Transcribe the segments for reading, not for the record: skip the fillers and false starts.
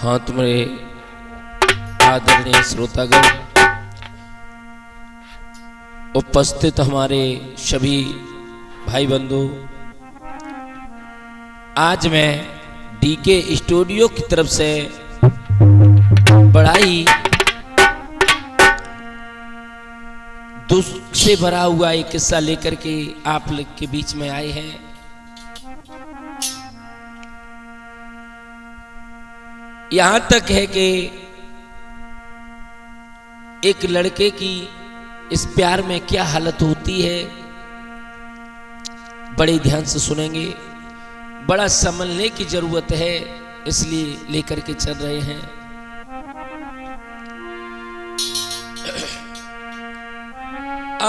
हाँ, तुम्हारे आदरणीय श्रोतागण, उपस्थित हमारे सभी भाई बंधु, आज मैं डीके स्टूडियो की तरफ से बड़ा ही दुख से भरा हुआ एक किस्सा लेकर के आप लोग के बीच में आए हैं। यहां तक है कि एक लड़के की इस प्यार में क्या हालत होती है, बड़े ध्यान से सुनेंगे। बड़ा समझने की जरूरत है, इसलिए लेकर के चल रहे हैं।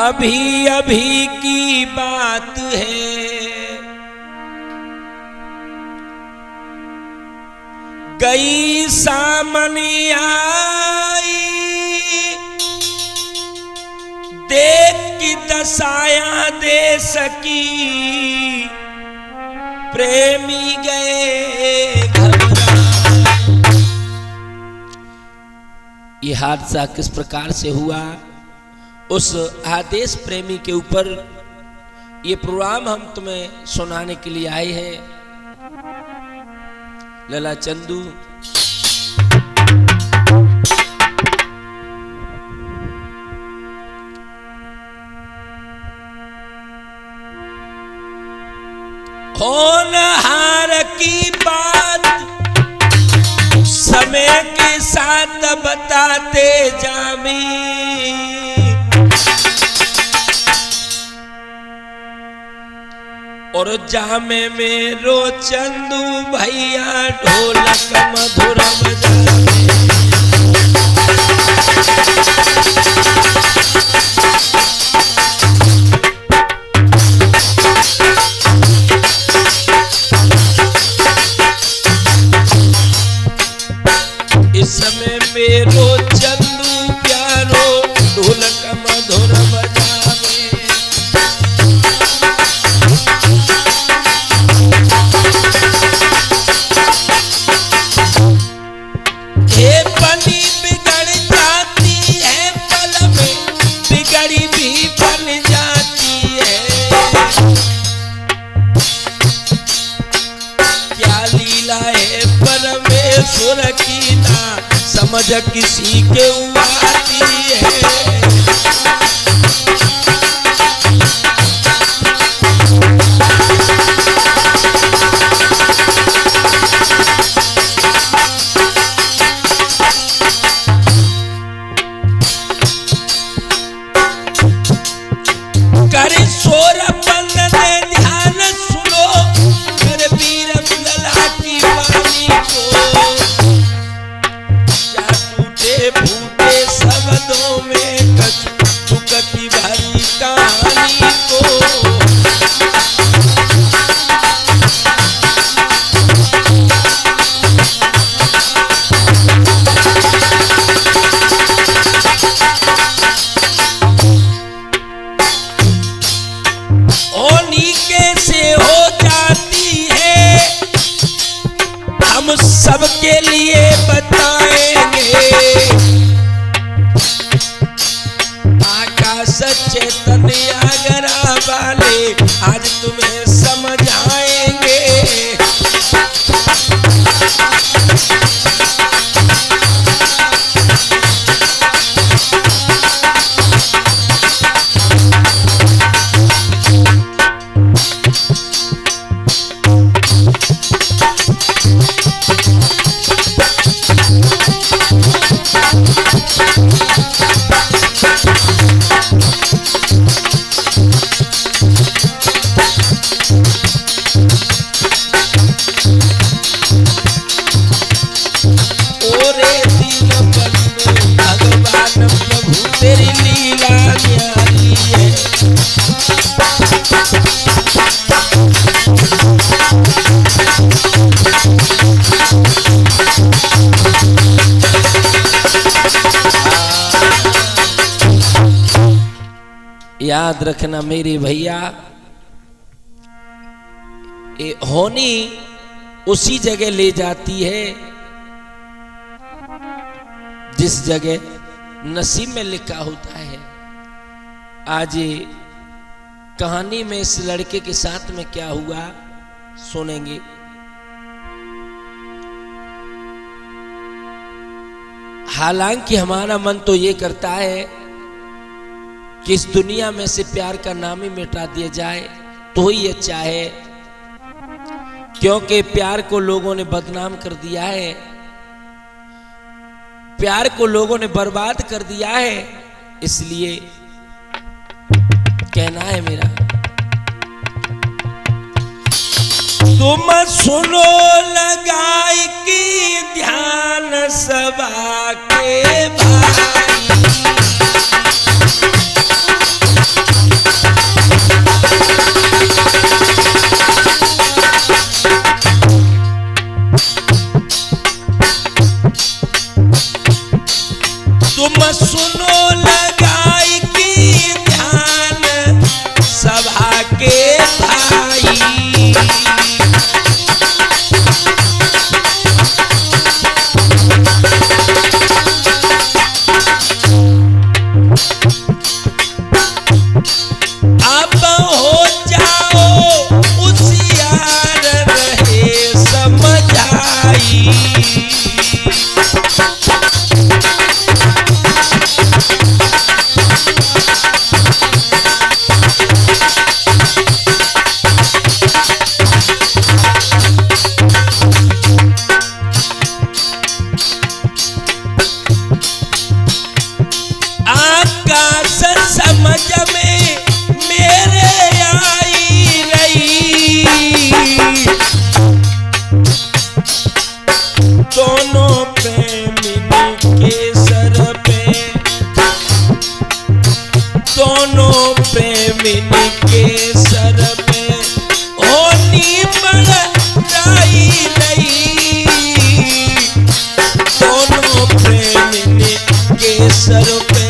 अभी अभी की बात है, गई सामने आई, देख की दशाया दे सकी, प्रेमी गए घबरा। ये हादसा किस प्रकार से हुआ, उस आदेश प्रेमी के ऊपर ये प्रोग्राम हम तुम्हें सुनाने के लिए आए हैं। लला चंदू होनहार की बात समय के साथ बताते जामी, और जामे मेरो चंदू भैया ढोलक मधुर बजावे। इस समय मेरो चंदू प्यारो ढोलक मधुर बजावे। परमेश्वर की ना समझ किसी के आती है। करे शोर बंद दे ध्यान सुनो, मेरे वीर लला की वाणी को, क्या टूटे फूटे शब्दों में दुख की भरी कहानी को। सबके लिए बताएंगे, आकाश चैतन्य आगरा वाले आज तुम्हें समझाएंगे। याद रखना मेरे भैया, ये होनी उसी जगह ले जाती है जिस जगह नसीब में लिखा होता है। आज ये कहानी में इस लड़के के साथ में क्या हुआ सुनेंगे। हालांकि हमारा मन तो ये करता है कि इस दुनिया में से प्यार का नाम ही मिटा दिया जाए तो ही अच्छा है, क्योंकि प्यार को लोगों ने बदनाम कर दिया है, प्यार को लोगों ने बर्बाद कर दिया है। इसलिए कहना है मेरा, तुम सुनो लगाई की ध्यान सभा के भाई, तुम सुनो लगाई की ध्यान सभा के भाई, अब हो जाओ उसियार रहे समझाई, समझ में मेरे आई रही, दोनों प्रेमी के सर पे, दोनों प्रेमी के सर पे होनी पड़ाई नहीं, दोनों प्रेमी के सर पे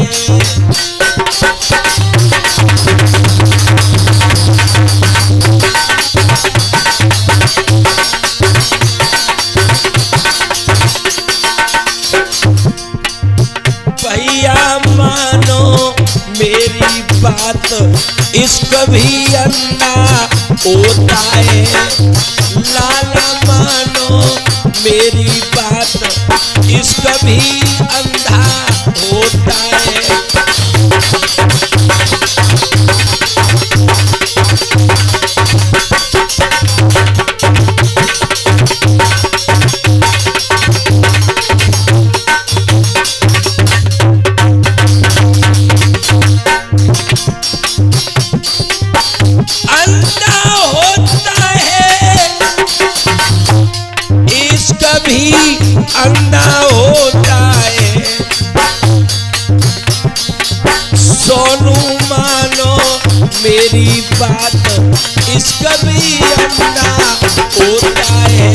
मेरी बात इसका भी अंधा होता है, लाला मानो मेरी बात इसका भी अंधा होता है। भी अंधा होता है, सोनू मानो मेरी बात इसका भी अंधा होता है।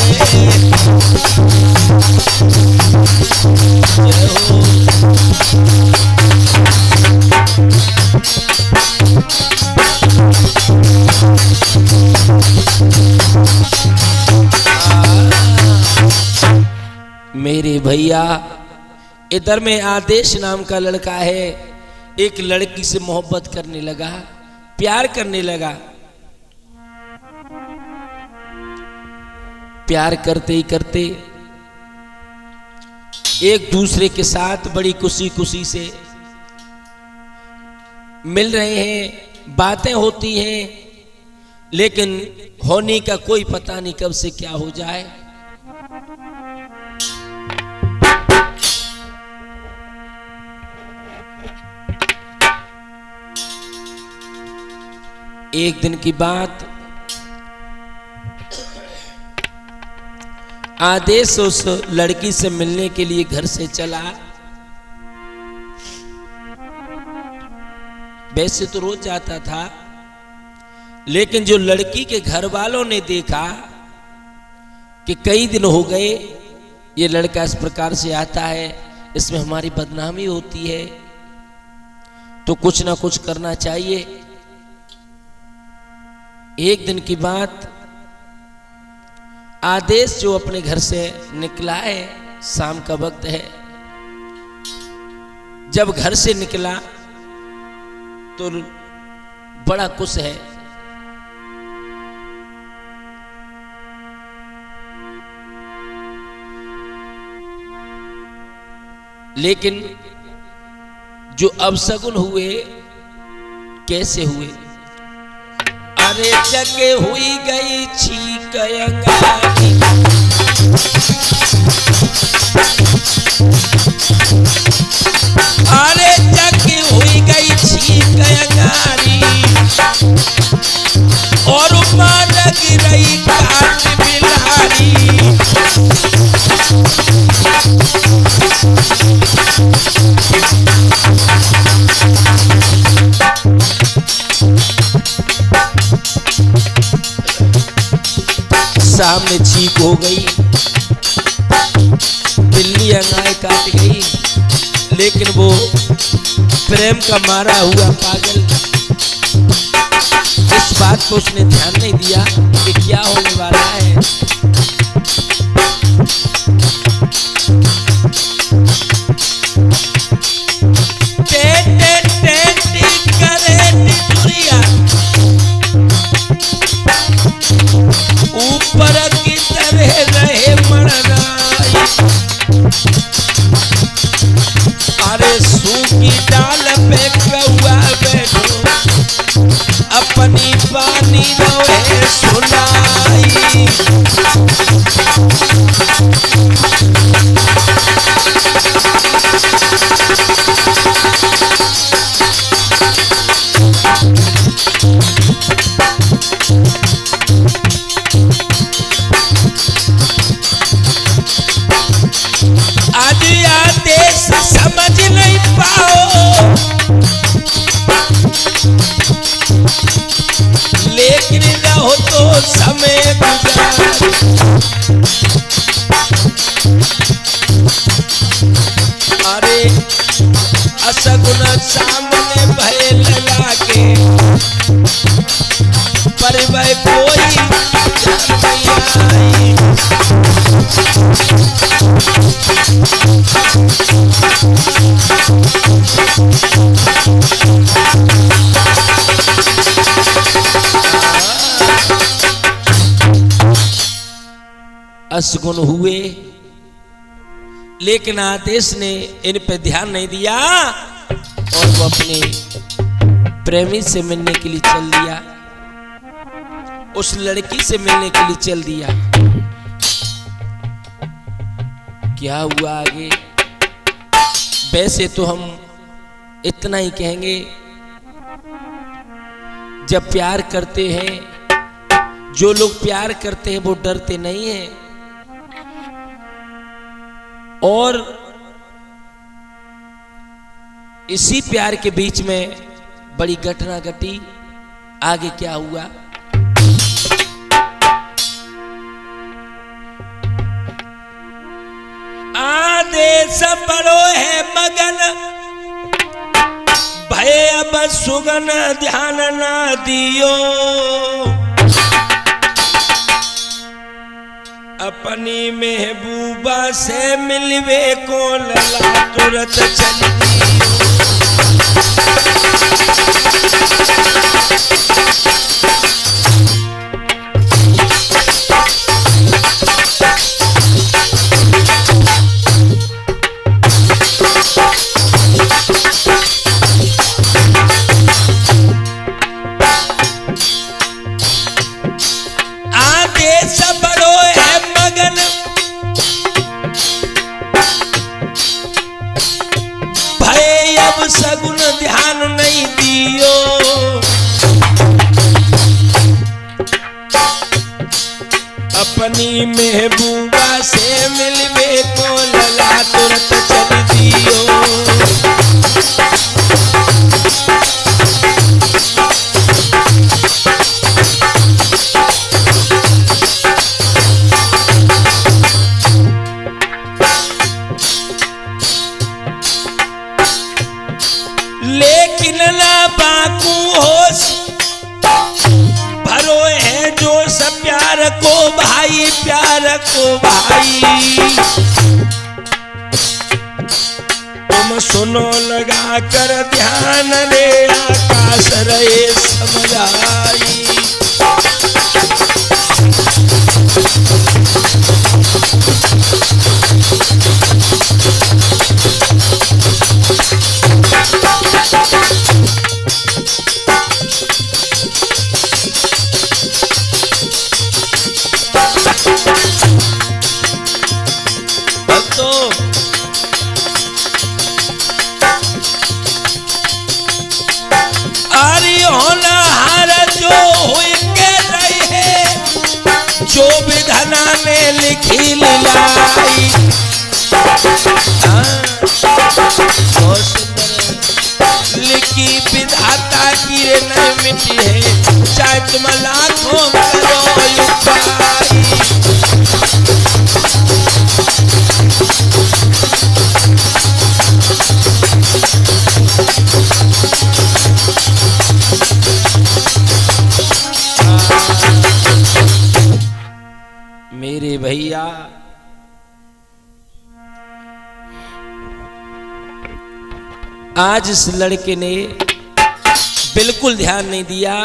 मेरे भैया, इधर में आदेश नाम का लड़का है, एक लड़की से मोहब्बत करने लगा, प्यार करने लगा। प्यार करते ही करते एक दूसरे के साथ बड़ी खुशी खुशी से मिल रहे हैं, बातें होती हैं, लेकिन होने का कोई पता नहीं कब से क्या हो जाए। एक दिन की बात, आदेश उस लड़की से मिलने के लिए घर से चला। वैसे तो रोज जाता था, लेकिन जो लड़की के घर वालों ने देखा कि कई दिन हो गए ये लड़का इस प्रकार से आता है, इसमें हमारी बदनामी होती है, तो कुछ ना कुछ करना चाहिए। एक दिन की बात, आदेश जो अपने घर से निकला है, शाम का वक्त है, जब घर से निकला तो बड़ा खुश है। लेकिन जो अपशगुन हुए कैसे हुए? अरे जगे हुई गई छींक अंगारी, अरे जगे हुई गई छींक अंगारी, और ऊपर लग रही काट बिलारी। सामने चीख हो गई, बिल्ली अंगाए काट गई, लेकिन वो प्रेम का मारा हुआ पागल इस बात को उसने ध्यान नहीं दिया कि क्या होने वाला है। ऊपर की तरह रहे मरनाई, अरे सूखी डाल पे कौआ बैठो, अपनी पानी रोए सुनाई। आज आदेश समझ नहीं पाओ, लेकिन रहो तो समय गुजार। अरे असगुन सामने भय लगा के, पर वह कोई नहीं आई। असगुन हुए, लेकिन आदेश ने इन पे ध्यान नहीं दिया और वो अपने प्रेमी से मिलने के लिए चल दिया, उस लड़की से मिलने के लिए चल दिया। क्या हुआ आगे? वैसे तो हम इतना ही कहेंगे, जब प्यार करते हैं, जो लोग प्यार करते हैं वो डरते नहीं हैं। और इसी प्यार के बीच में बड़ी घटना घटी। आगे क्या हुआ? आदेश बड़ो है मगन, भय अब सुगन ध्यान ना दियो, अपनी महबूबा से मिलवे को लला तुरंत चली। आदेश बड़ो है मगन, भय अब सगुन ध्यान नहीं दियो, अपनी महबूबा से मिलवे को लला तुरंत चल दियो। लेकिन ना बाकू होश भरो है जो सब प्यार को भाई, प्यार को भाई। तुम सुनो लग कर ध्यान रे आकाश रहे समझाई। जो विधना ने लिखी लीलाई, बहुत सुंदर लिखी विधाता की रे नहीं मिटी है, चाहे तुम लाखों करो उपाय। मेरे भैया आज इस लड़के ने बिल्कुल ध्यान नहीं दिया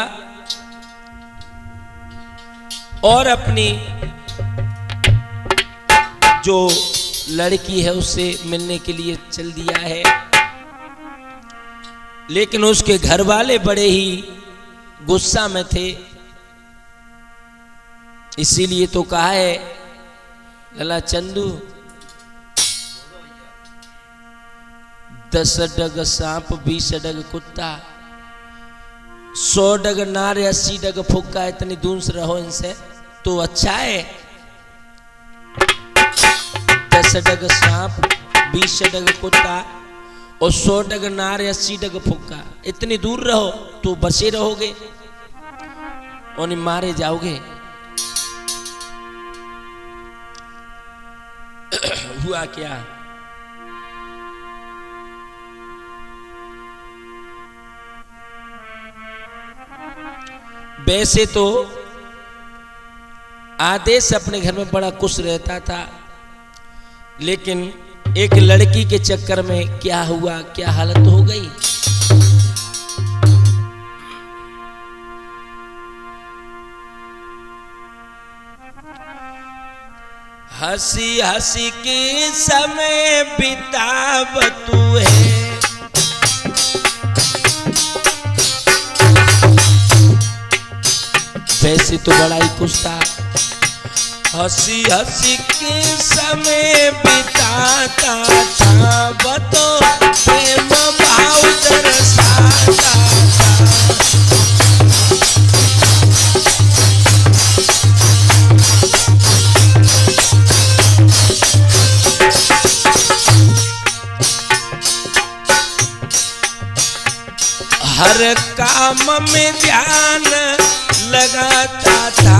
और अपनी जो लड़की है उससे मिलने के लिए चल दिया है, लेकिन उसके घर वाले बड़े ही गुस्सा में थे। इसीलिए तो कहा है लला चंदू, 10 डग सांप 20 डग कुत्ता, 100 डग नार 80 डग फुक्का, इतनी दूर से रहो इनसे तो अच्छा है। 10 डग सांप 20 डग कुत्ता और 100 डग नार 80 डग फुक्का, इतनी दूर रहो तो बचे रहोगे और नहीं मारे जाओगे। हुआ क्या, वैसे तो आदेश अपने घर में बड़ा खुश रहता था, लेकिन एक लड़की के चक्कर में क्या हुआ, क्या हालत हो गई। हंसी हंसी के समय बिताव तू है, वैसे तो बड़ा ही खुश था। हंसी हंसी के समय बिताता था, बतो प्रेम भाव दर्शाता था। हर काम में ध्यान लगाता था,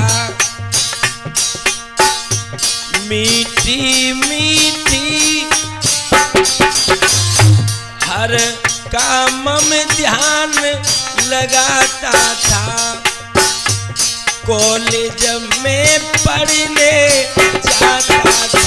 मीठी मीठी हर काम में ध्यान लगाता था। कॉलेज में पढ़ने जाता था,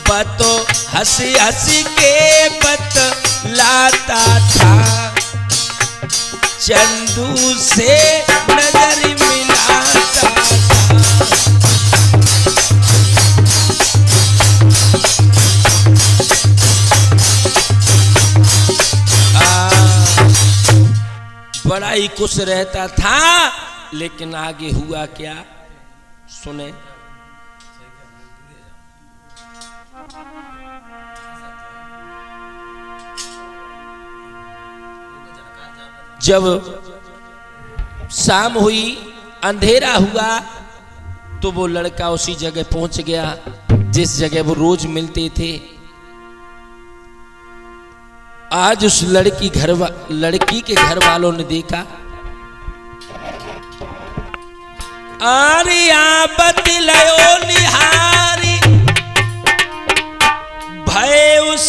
बतो हंसी हंसी के बतलाता था, चंदू से नजर मिलाता था। बड़ा ही खुश रहता था, लेकिन आगे हुआ क्या सुने। जब शाम हुई, अंधेरा हुआ, तो वो लड़का उसी जगह पहुंच गया जिस जगह वो रोज मिलते थे। आज उस लड़की के घर वालों ने देखा, आरिया बदलयो निहारी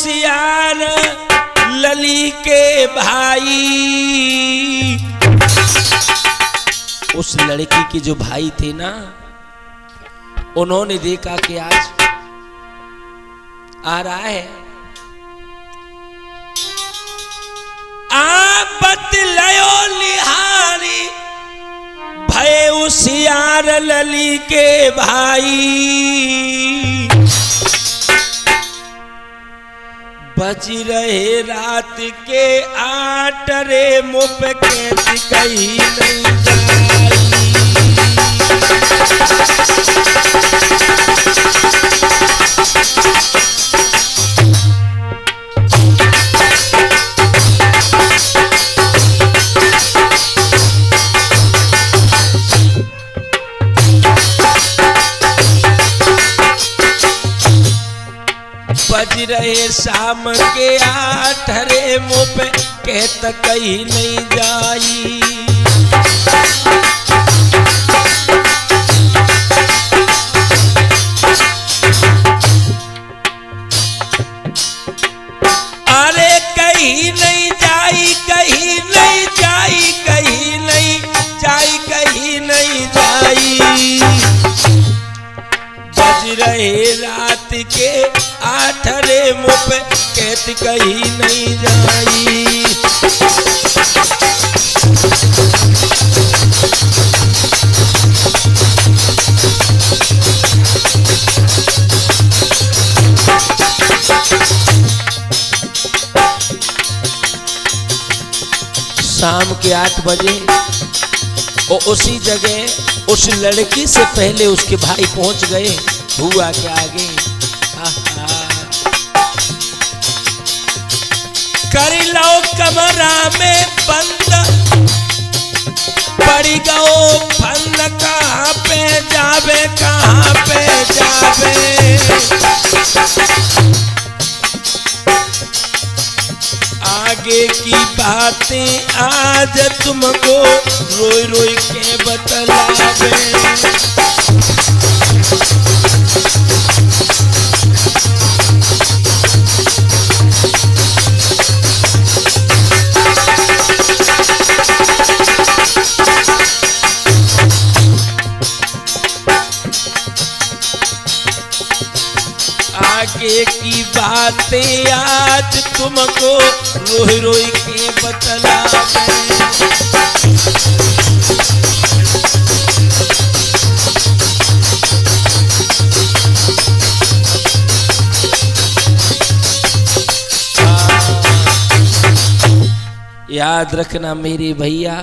उसियार लली के भाई। उस लड़की के जो भाई थे ना, उन्होंने देखा कि आज आ रहा है, आपत लयो लिहारी भय उसियार लली के भाई। बज रहे रात के 8 रे मुँह पे कैसी कहीं नहीं जाई। बज रहे शाम के 8 रे मुँह पे कहत कहीं नहीं जाई। अरे कहीं नहीं जाई, कहीं नहीं जाई, कहीं नहीं जाई, कहीं नहीं जाई। बज रहे रात के 8 रे मुँह पे कहती कहीं नहीं जाई। शाम के 8 बजे और उसी जगह उस लड़की से पहले उसके भाई पहुंच गए बुआ के आगे। कर लो कमरा में बंद, पड़ी गो फन कहाँ पे जावे, कहाँ पे जावे। आगे की बातें आज तुमको रोई रोई के बतलावे। आगे की बातें आज तुमको रोई रोई के बतलावे। याद रखना मेरे भैया,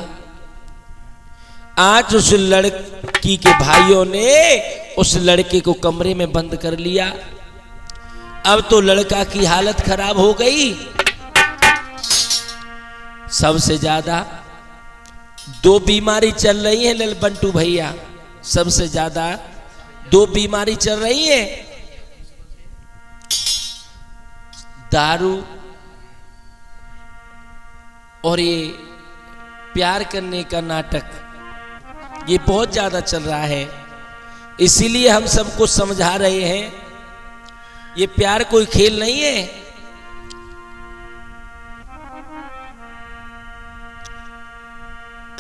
आज उस लड़की के भाइयों ने उस लड़के को कमरे में बंद कर लिया। अब तो लड़का की हालत खराब हो गई। सबसे ज्यादा 2 बीमारी चल रही है लल बंटू भैया, सबसे ज्यादा 2 बीमारी चल रही है, दारू और ये प्यार करने का नाटक, ये बहुत ज्यादा चल रहा है। इसीलिए हम सबको समझा रहे हैं, ये प्यार कोई खेल नहीं है।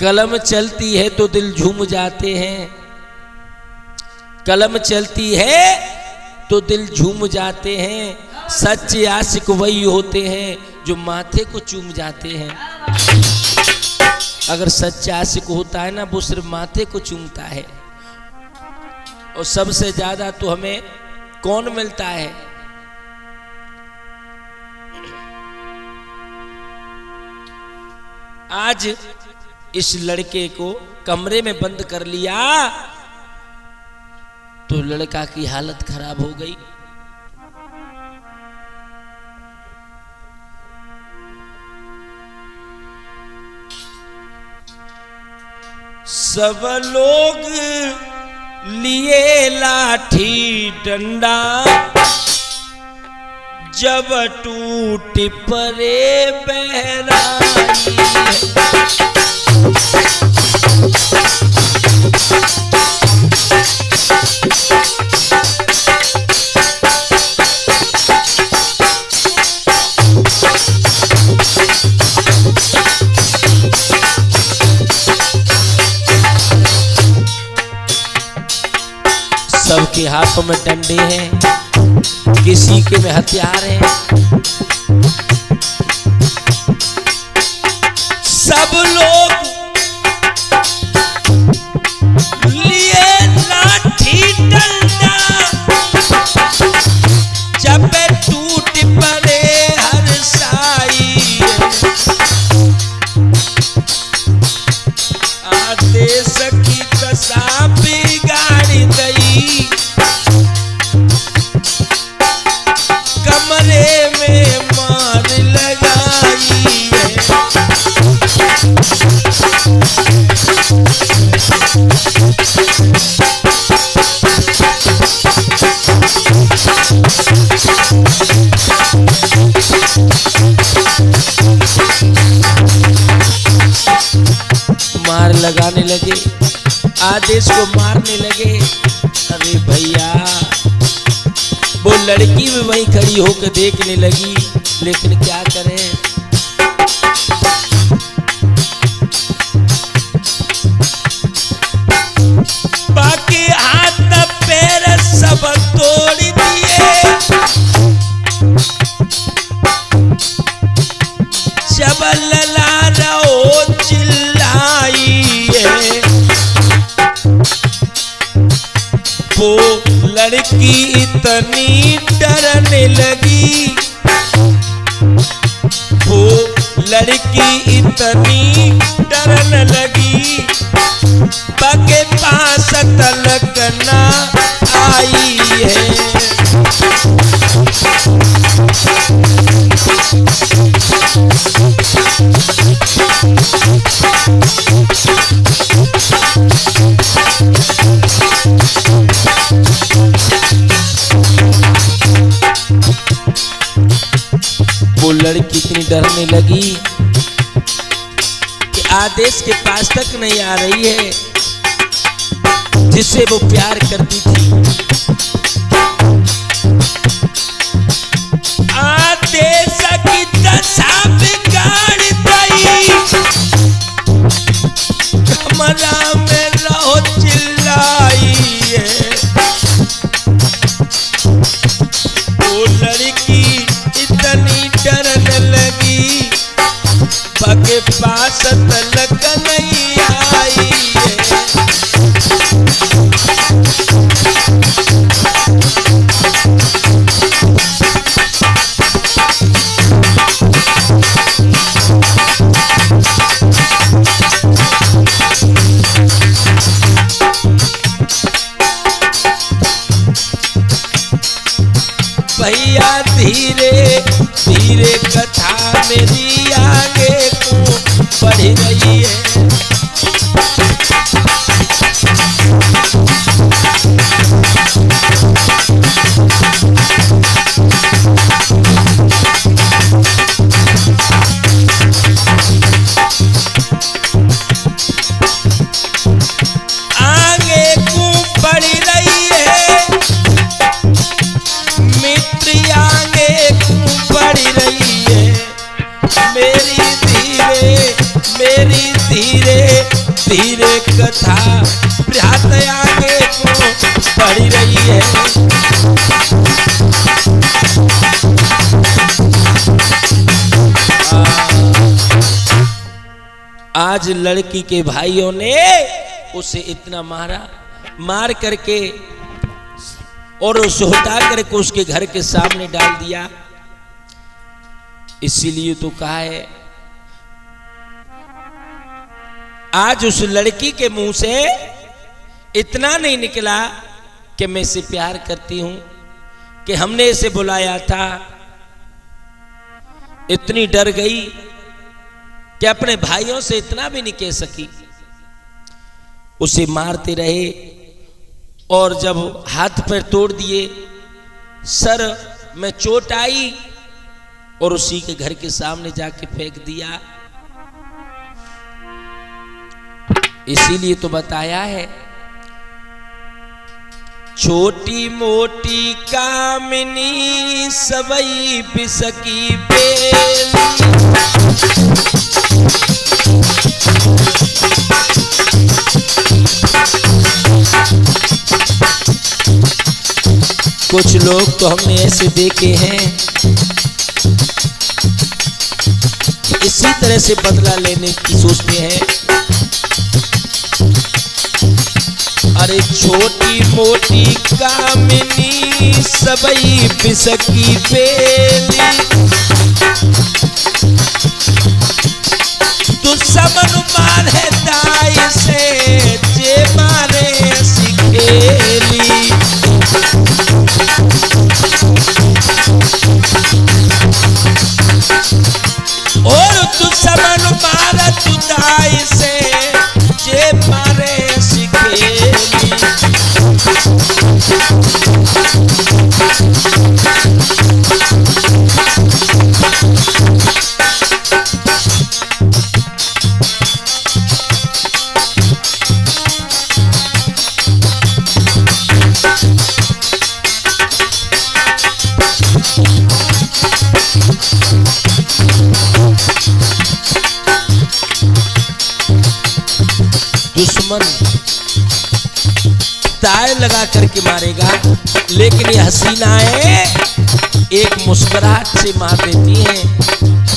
कलम चलती है तो दिल झूम जाते हैं, कलम चलती है तो दिल झूम जाते हैं। सच्चे आशिक वही होते हैं जो माथे को चूम जाते हैं। अगर सच्चा आशिक होता है ना, वो सिर्फ माथे को चूमता है। और सबसे ज्यादा तो हमें कौन मिलता है? आज इस लड़के को कमरे में बंद कर लिया तो लड़का की हालत खराब हो गई। सब लोग लिए लाठी डंडा, जब टूट परे बहराई। सबके हाथों में डंडे हैं, किसी के में हथियार हैं। सब लोग लिए लाठी डंडा, जब टूट पड़े हर साई। आदेश की दशा बिगाड़ दई, कमरे में मार लगाई है। मार लगाने लगे, आदेश को मारने लगे। अरे भैया, वो लड़की भी वहीं खड़ी होकर देखने लगी, लेकिन क्या करें, बाकी हाथ पैर सब तोड़ दिए। जब ललारा चिल्लाई है, वो लड़की इतनी डरने लगी, वो लड़की इतनी डरने लगी, पगे पास तलक ना आई है। वो लड़की इतनी डरने लगी कि आदेश के पास तक नहीं आ रही है, जिससे वो प्यार करती थी। आदेश की दशा बिगाड़ दई, कमरा में रहो चिल्लाई है। वो लड़की इतनी डरने लगी, पगे पास तलक नहीं आई है। भैया धीरे धीरे कथा मेरी आगे को बढ़ रही है। आगे को बढ़ रही है, मित्र आगे को बढ़ रही है। मेरी धीरे धीरे कथा प्रयात आगे को बढ़ रही है। आज लड़की के भाइयों ने उसे इतना मारा, मार करके और उसे उठा करके उसके घर के सामने डाल दिया। इसीलिए तो कहा है, आज उस लड़की के मुंह से इतना नहीं निकला कि मैं इसे प्यार करती हूं, कि हमने इसे बुलाया था। इतनी डर गई कि अपने भाइयों से इतना भी नहीं कह सकी। उसे मारते रहे और जब हाथ पैर तोड़ दिए, सर में चोट आई और उसी के घर के सामने जाके फेंक दिया। इसीलिए तो बताया है, छोटी मोटी कामिनी सबई बिसकी बेली। कुछ लोग तो हमने ऐसे देखे हैं कि इसी तरह से बदला लेने की सोचते हैं। अरे छोटी मोटी कामिनी सबई पिसकी बेली, दुश्मन मारे दाई से जे मारे सिखेली। और दुश्मन मारा जुदाई से जे मारे सिखेली। दुश्मन दाएं लगा करके मारेगा, लेकिन ये हसीनाएं एक मुस्कुराहट से मार देती हैं,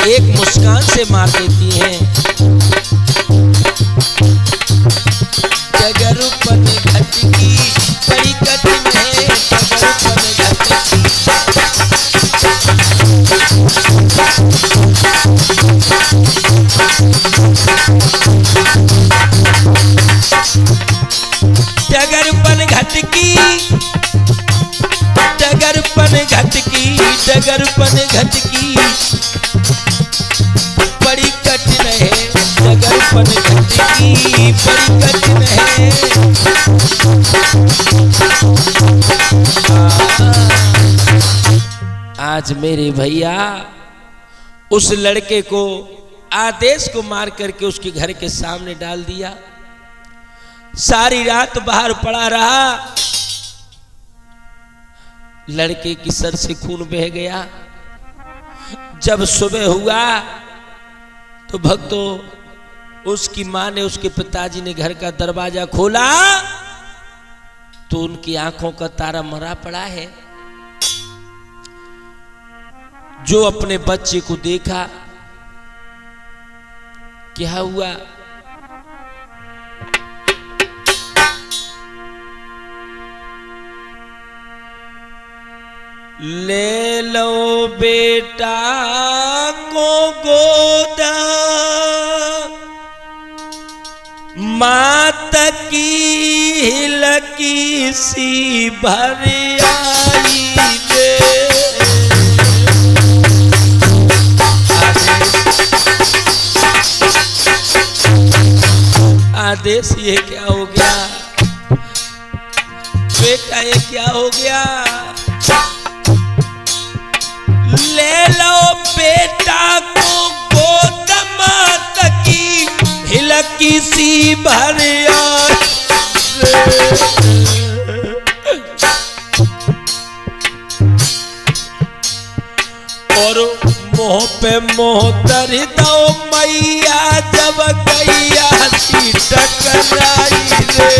एक मुस्कान से मार देती हैं। डगरपन घटकी बड़ी कठिन है, डगरपन घटकी। डगरपन घटकी, डगरपन घटकी, डगरपन घटकी बड़ी कठिन है, डगरपन घटकी बड़ी कठिन है। आज मेरे भैया उस लड़के को आदेश को मार करके उसके घर के सामने डाल दिया। सारी रात बाहर पड़ा रहा, लड़के की सर से खून बह गया। जब सुबह हुआ तो भक्तों उसकी मां ने, उसके पिताजी ने घर का दरवाजा खोला तो उनकी आंखों का तारा मरा पड़ा है। जो अपने बच्चे को देखा, क्या हुआ? ले लो बेटा को गोदा, मात की लकी सी भर आई रे। आदेश ये क्या हो गया बेटा, ये क्या हो गया? ले लो बेटा को गोद मात की हिलकी सी भर आई। और मोह पे मोह तर दो मैया, जब गैया सी टकराई रे।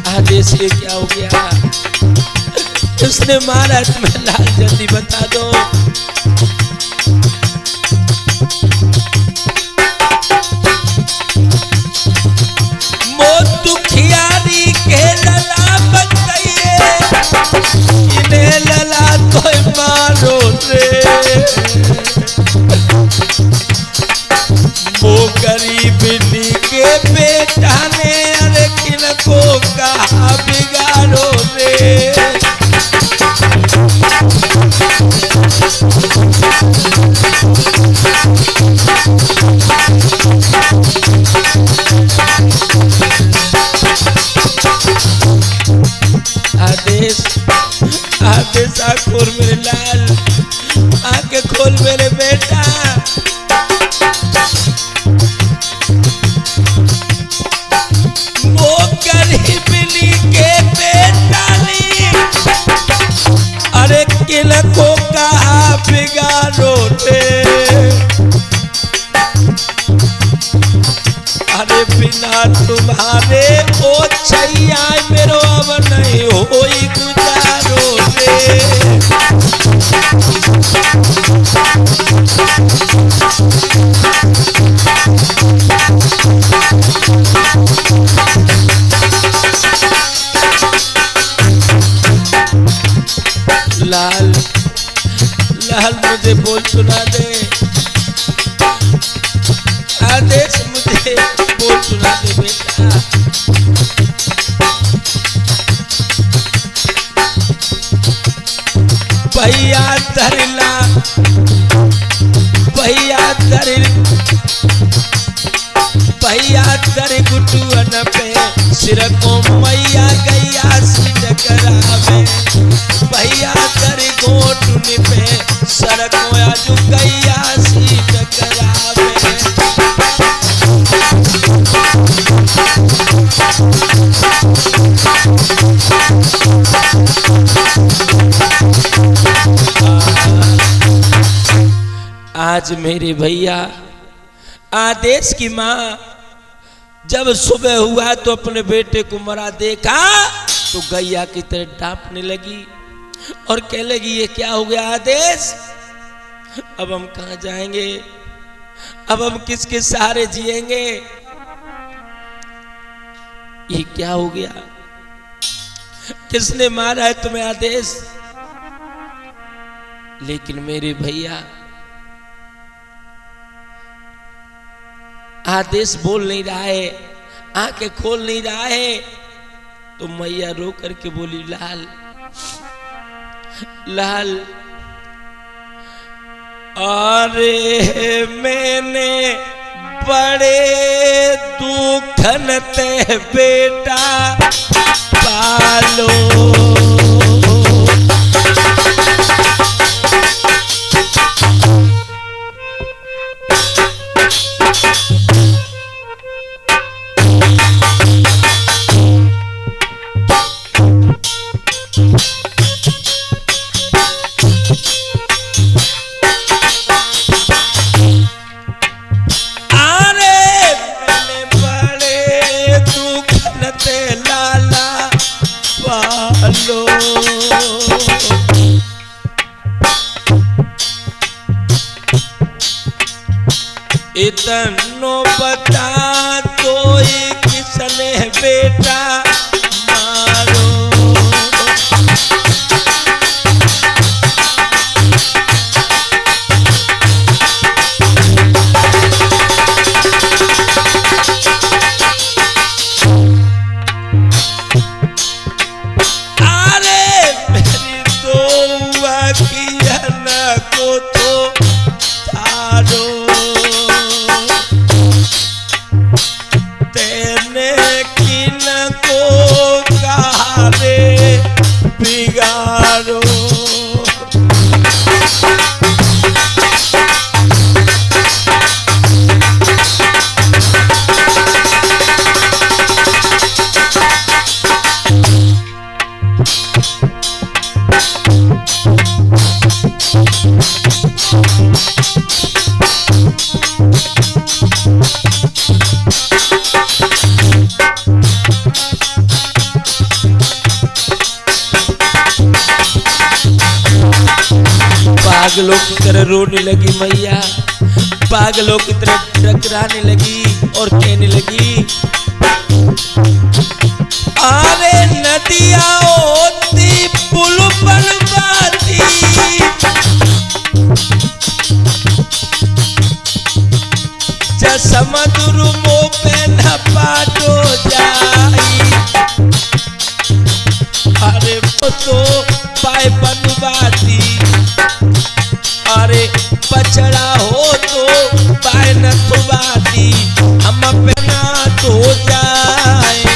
आदेश ये क्या हो गया? उसने मारा तुम्हें लाल, जल्दी बता दो। मौत दुखियारी के लला बन गई है, इन्हें लला तो मारो रे। वो गरीबनी के बेटा ने अरे किनको कहा बिगाड़ो रे। आदेश, आदेश आँख खोल मेरे लाल, आँखें खोल मेरे बेटा। वो गरीबनी के बेटा ने लाल मुझे बोल सुना दे, आदेश मुझे बोल सुना दे बेटा। भैया धरला, भैया धर, भैया धर गुटुअन पे सिर को मैया गैया सी टकरावे। भैया धर गोटुन पे सर को आजू गैया सी टकरावे। आज मेरे भैया आदेश की माँ जब सुबह हुआ तो अपने बेटे को मरा देखा तो गैया की तरह डांटने लगी और कह लगी ये क्या हो गया आदेश, अब हम कहां जाएंगे, अब हम किसके सहारे जिएंगे, ये क्या हो गया, किसने मारा है तुम्हें आदेश। लेकिन मेरे भैया आदेश बोल नहीं रहा है, आंखें खोल नहीं रहा है, तो मैया रो करके बोली लाल, लाल अरे मैंने बड़े दुखन ते बेटा पालो। इतनो बता तो किसने बेटा मारो। अरे मेरी दो अखियन को तो तारो, बिगाड़ो। पागलों की तरह रोने लगी मैया, पागलों की तरह टकराने लगी और कहने लगी अरे नदिया होती पुल बनवाती, समुद्र मुंह पे न पाटो जाई। अरे वो तो पाए बनवाती, अरे पछड़ा हो तो पाए न खुबाती, हम पे ना तो जाए।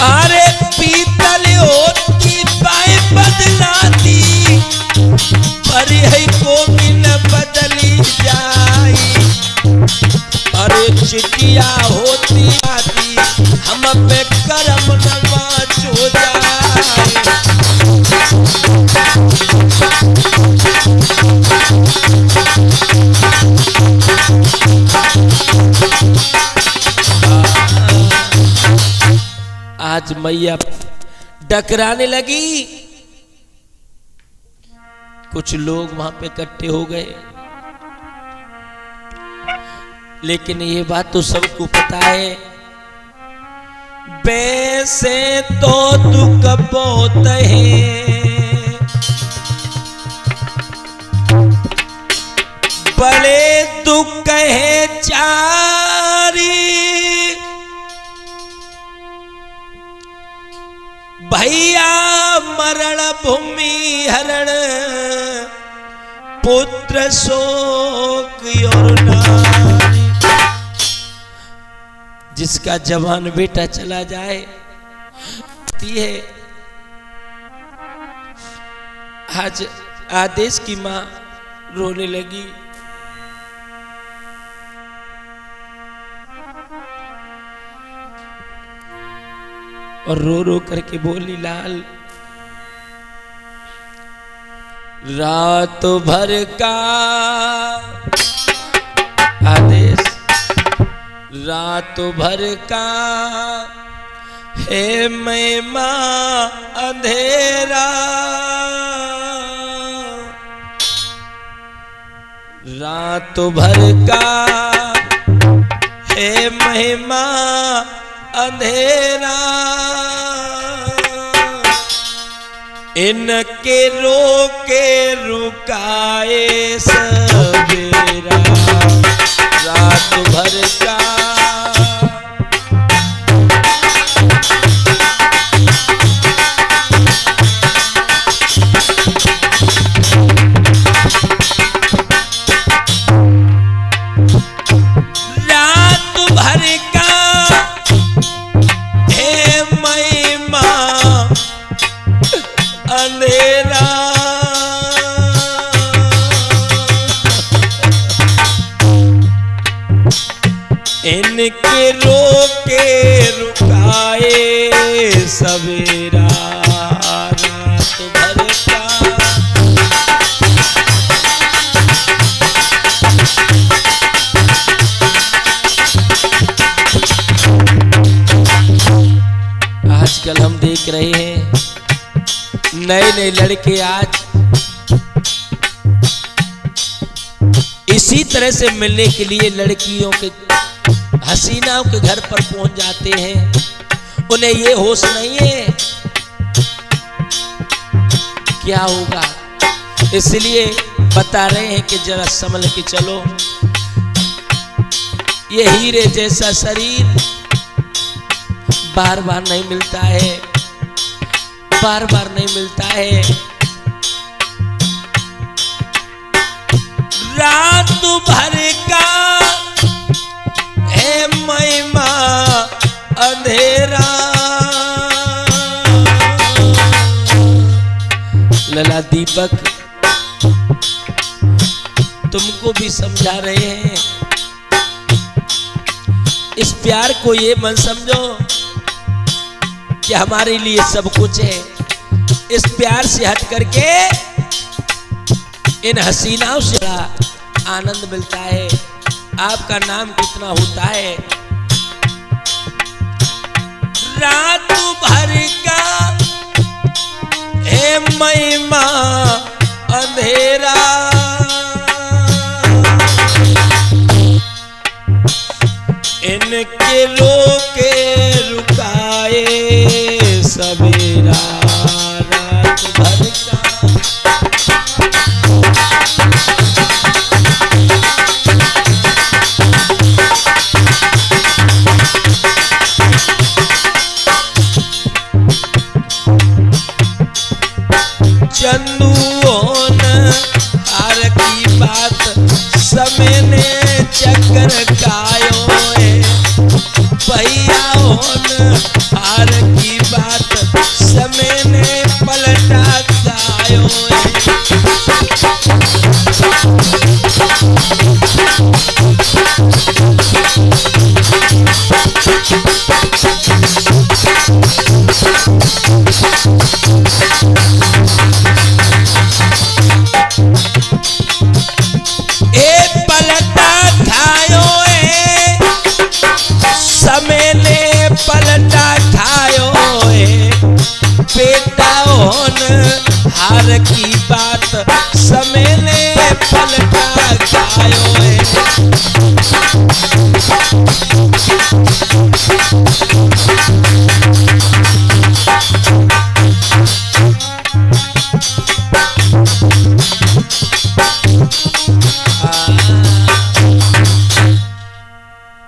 अरे पीतल होती पाए बदलाती, पर है को भी न बदली जाई। अरे चिटिया होती आती, हम पे करम नवाज हो जाए। आज मैया डकराने लगी कुछ लोग वहां पे इकट्ठे हो गए, लेकिन ये बात तो सबको पता है, वैसे तो दुख बहुत है, बड़े दुख है चारी, भैया मरण भूमि हरण, पुत्र शोक और नारी। जिसका जवान बेटा चला जाए है। आज आदेश की मां रोने लगी। और रो रो करके बोली, लाल रात भर का आदेश, रात भर का है मैं मां अंधेरा, रात भर का है महिमा अंधेरा, इनके रोके रुकाए सवेरा, रात भर का इनके रोके रुकाए सवेरा, रात भर का आजकल हम देख रहे हैं नए नए लड़के आज इसी तरह से मिलने के लिए लड़कियों के हसीनाओं के घर पर पहुंच जाते हैं। उन्हें ये होश नहीं है क्या होगा, इसलिए बता रहे हैं कि जरा संभल के चलो। ये हीरे जैसा शरीर बार बार नहीं मिलता है, बार बार नहीं मिलता है। रात भर का है महिमा अंधेरा, लला दीपक तुमको भी समझा रहे हैं, इस प्यार को ये मन समझो कि हमारे लिए सब कुछ है। इस प्यार से हट करके इन हसीनाओं से आनंद मिलता है। आपका नाम कितना होता है? रात भर का है महिमा अंधेरा, इनके रोके रुकाए सवेरा, रात भर का चंदू ओन हार की बात समय ने चक्कर कायो है, भैया ओन हार की बात समय ने पलटा कायो है। पलटा खायो है, बेटा होन हार की बात समेले पलटा गायो है।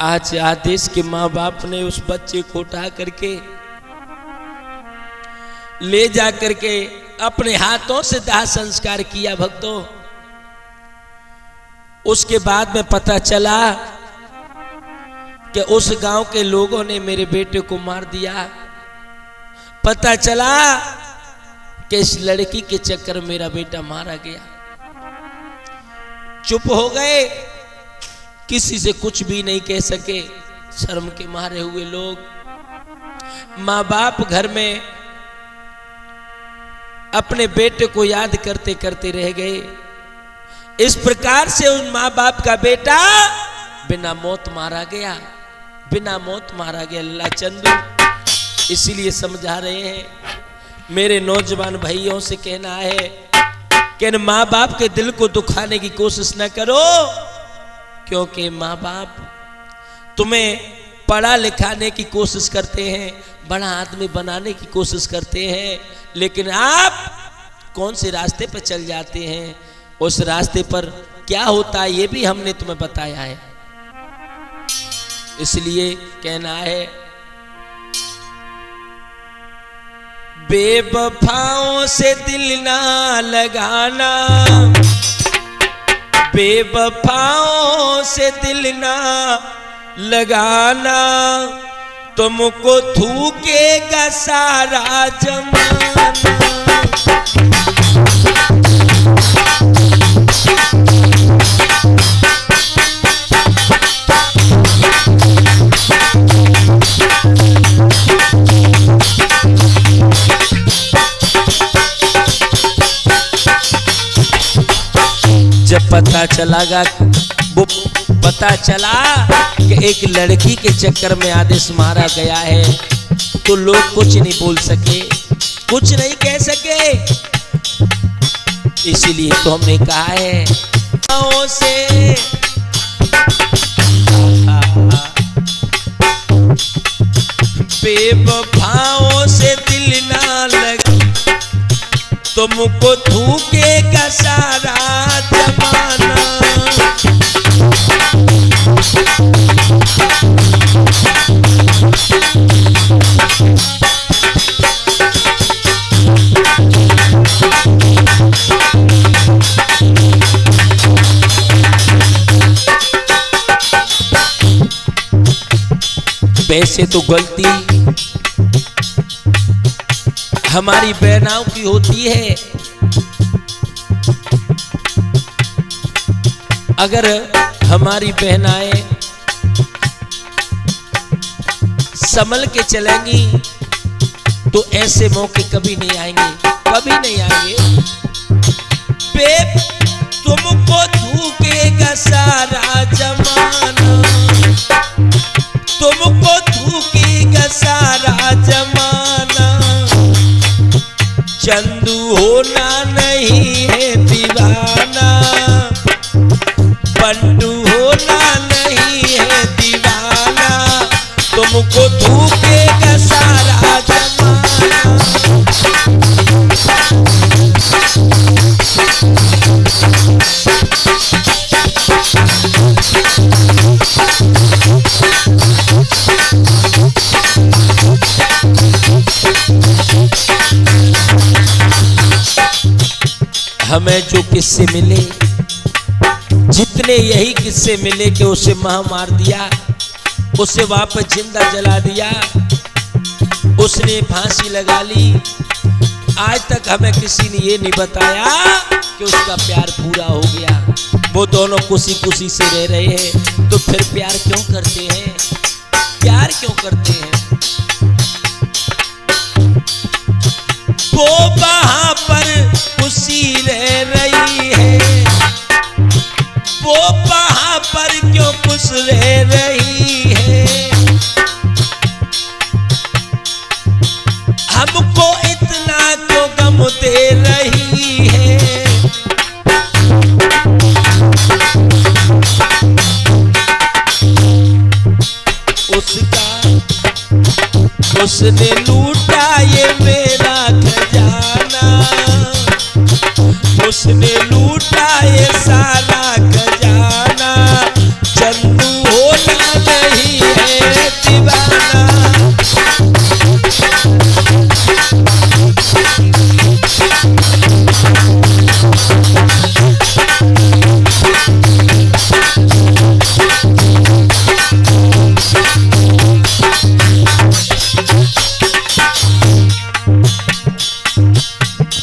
आज आदेश के माँ बाप ने उस बच्चे को उठा करके ले जा करके अपने हाथों से दाह संस्कार किया भक्तों। उसके बाद में पता चला कि उस गांव के लोगों ने मेरे बेटे को मार दिया। पता चला कि इस लड़की के चक्कर में मेरा बेटा मारा गया। चुप हो गए, किसी से कुछ भी नहीं कह सके, शर्म के मारे हुए लोग। माँ बाप घर में अपने बेटे को याद करते करते रह गए। इस प्रकार से उन माँ बाप का बेटा बिना मौत मारा गया, बिना मौत मारा गया। लल्ला चंदू इसीलिए समझा रहे हैं, मेरे नौजवान भाइयों से कहना है कि माँ बाप के दिल को दुखाने की कोशिश न करो, क्योंकि माँ बाप तुम्हें पढ़ा लिखाने की कोशिश करते हैं, बड़ा आदमी बनाने की कोशिश करते हैं, लेकिन आप कौन से रास्ते पर चल जाते हैं, उस रास्ते पर क्या होता है ये भी हमने तुम्हें बताया है। इसलिए कहना है, बेवफाओं से दिल ना लगाना, बेवफाओं से दिल ना लगाना, तुमको थूकेगा सारा जमाना। जब पता चलागा, वो पता चला कि एक लड़की के चक्कर में आदेश मारा गया है, तो लोग कुछ नहीं बोल सके, कुछ नहीं कह सके। इसीलिए तो हमने कहा है से बेवफाओं से दिल ना लगा, तुमको थूकेगा सारा जमाना। वैसे तो गलती हमारी बहनाओं की होती है। अगर हमारी बहनाएं संभल के चलेंगी तो ऐसे मौके कभी नहीं आएंगे, कभी नहीं आएंगे। तुमको थूकेगा सारा जमाना, तुमको थूकेगा सारा जमाना। चंदू होना नहीं है दीवाना, पंडू होना नहीं है दीवाना, तुमको थूकेगा सारा जमाना। हमें जो किस्से मिले, जितने यही किस्से मिले कि उसे मां मार दिया, उसे वापस जिंदा जला दिया, उसने फांसी लगा ली, आज तक हमें किसी ने ये नहीं बताया कि उसका प्यार पूरा हो गया। वो दोनों खुशी खुशी से रह रहे हैं, तो फिर प्यार क्यों करते हैं, प्यार क्यों करते हैं? वो वहां पर खुशी रह रही है, वो वहां पर क्यों खुश रह रही है? हमको इतना क्यों गम दे रही उसने लूटा ये मेरा खजाना, उसने लूटा ये सारा खजाना, चंदू होना नहीं है दीवाना।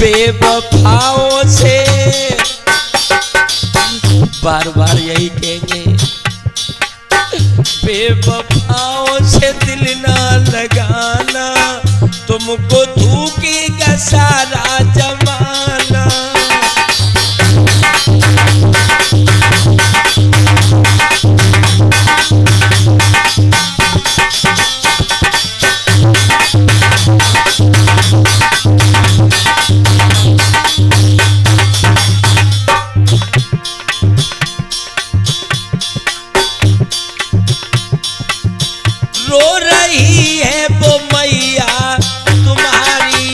बेवफाओं से बार बार यही कहेंगे, बेवफाओं से दिल ना लगाना, तुमको धोखेगा सारा जमाना। रो रही है वो मैया तुम्हारी,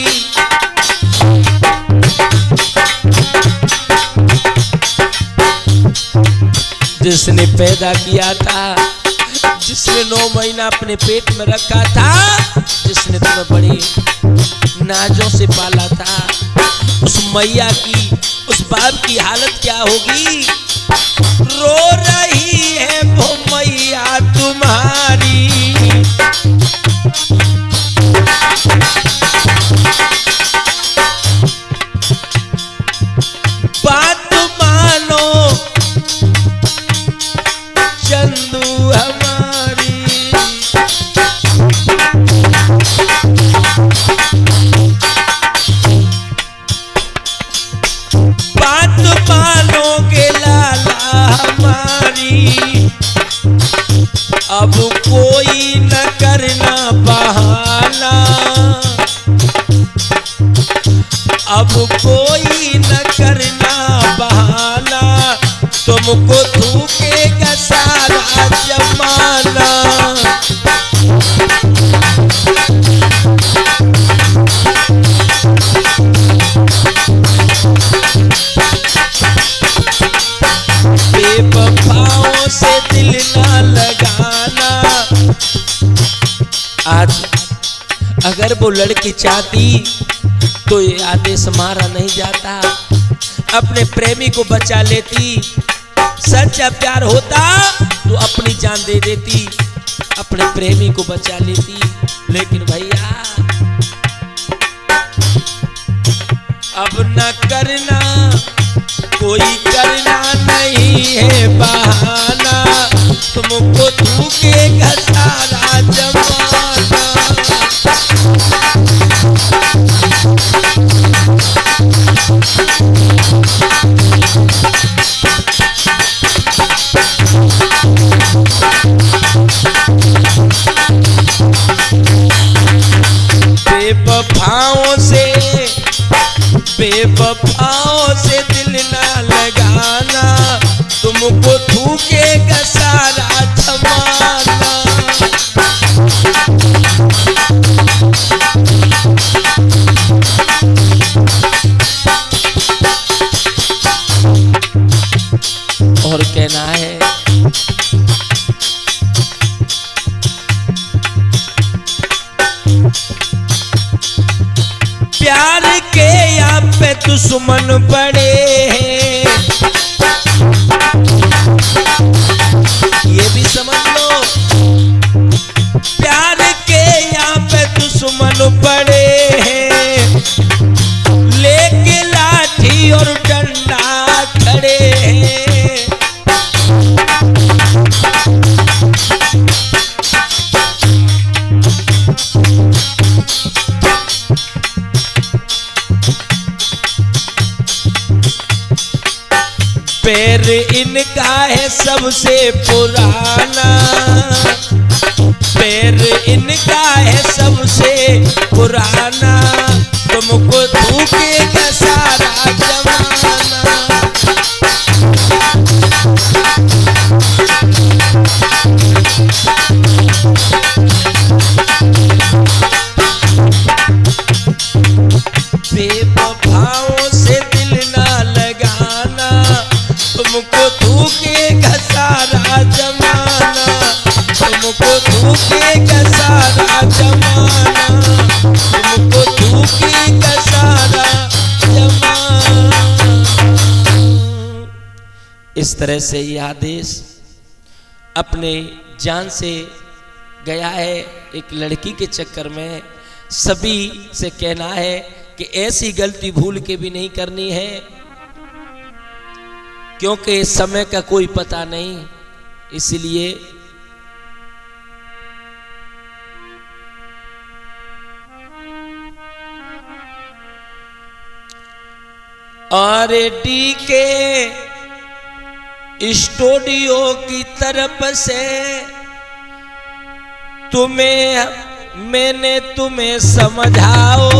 जिसने पैदा किया था, जिसने 9 महीना अपने पेट में रखा था, जिसने तुम्हें बड़ी नाजों से पाला था, उस मैया की, उस बाप की हालत क्या होगी। रो रही है वो मैया तुम्हारी, बात मानो चंदू हमारी। बात मानोगे लाला हमारी, अब कोई न करना बहाना, अब कोई न करना बहाना, तुमको धोखेगा सारा जमाना। बेवफाओं से दिल ना लगाना। आज अगर वो लड़की चाहती तो ये आदेश मारा नहीं जाता, अपने प्रेमी को बचा लेती। सच्चा प्यार होता तो अपनी जान दे देती, अपने प्रेमी को बचा लेती। लेकिन भैया अब न करना, कोई करना नहीं है बहाना, तुमको धोखेगा सारा जमाना। बेवफाओं से दिल ना लगाना, तुमको धोखेगा सारा जमाना। और कहना है प्यार के यहाँ पे दुश्मन बड़े हैं, ये भी समझ लो। प्यार के यहाँ पे दुश्मन बड़े हैं, लेके लाठी और डंडा खड़े हैं। पैर इनका है सबसे पुराना, पैर इनका है सबसे पुराना, तुमको धोखेगा सारा जमाना। भावों से दिल ना लगाना, तुमको धोखेगा सारा जमाना, तुमको धोखेगा सारा जमाना, तुमको धोखेगा सारा जमाना। इस तरह से यह आदेश अपने जान से गया है। एक लड़की के चक्कर में सभी से कहना है कि ऐसी गलती भूल के भी नहीं करनी है, क्योंकि समय का कोई पता नहीं। इसलिए RD के स्टूडियो की तरफ से मैंने तुम्हें समझाओ,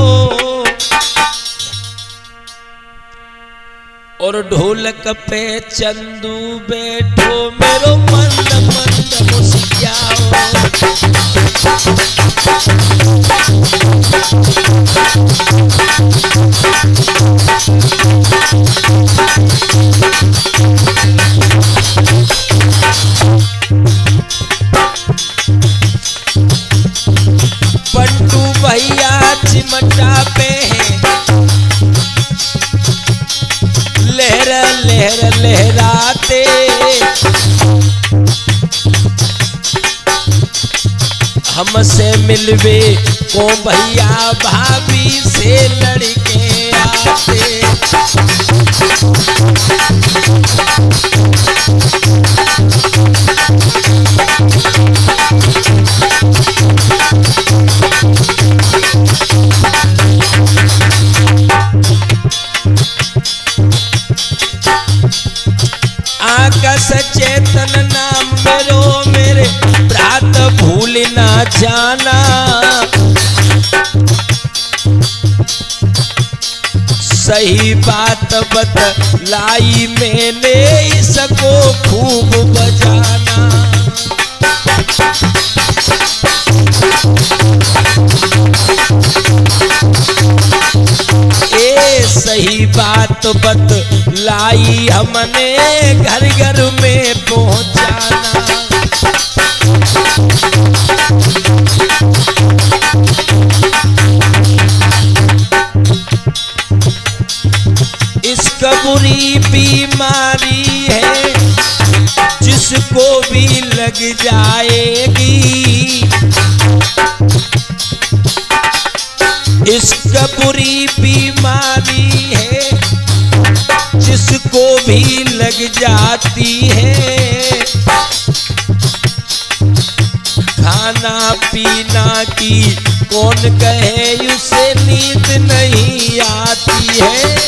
और ढोलक पे चंदू बैठो मेरो मंद मंद मुस्कियाओ। पंटू भैया चिमटा पे लहर लहर लहराते, हमसे मिलवे को भैया भाभी से लड़के आते। आकाश चेतन नाम मेरो मेरे प्रात भूल ना जाना, सही बात बतलाई मैंने इसको खूब बजाना। सही बात बतलाई हमने घर घर में पहुंचाना। इसका बुरी बीमारी है जिसको भी लग जाएगी, इसका बुरी बीमारी है जिसको भी लग जाती है। खाना पीना की कौन कहे उसे नींद नहीं आती है।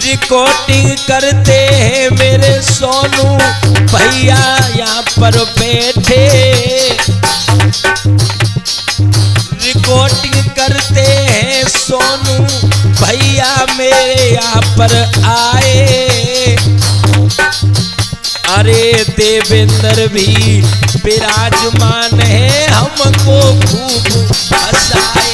रिकॉर्डिंग करते हैं मेरे सोनू भैया यहाँ पर बैठे, रिकॉर्डिंग करते हैं सोनू भैया मेरे यहाँ पर आए। अरे देवेंद्र भी विराजमान है, हमको खूब हंसाए।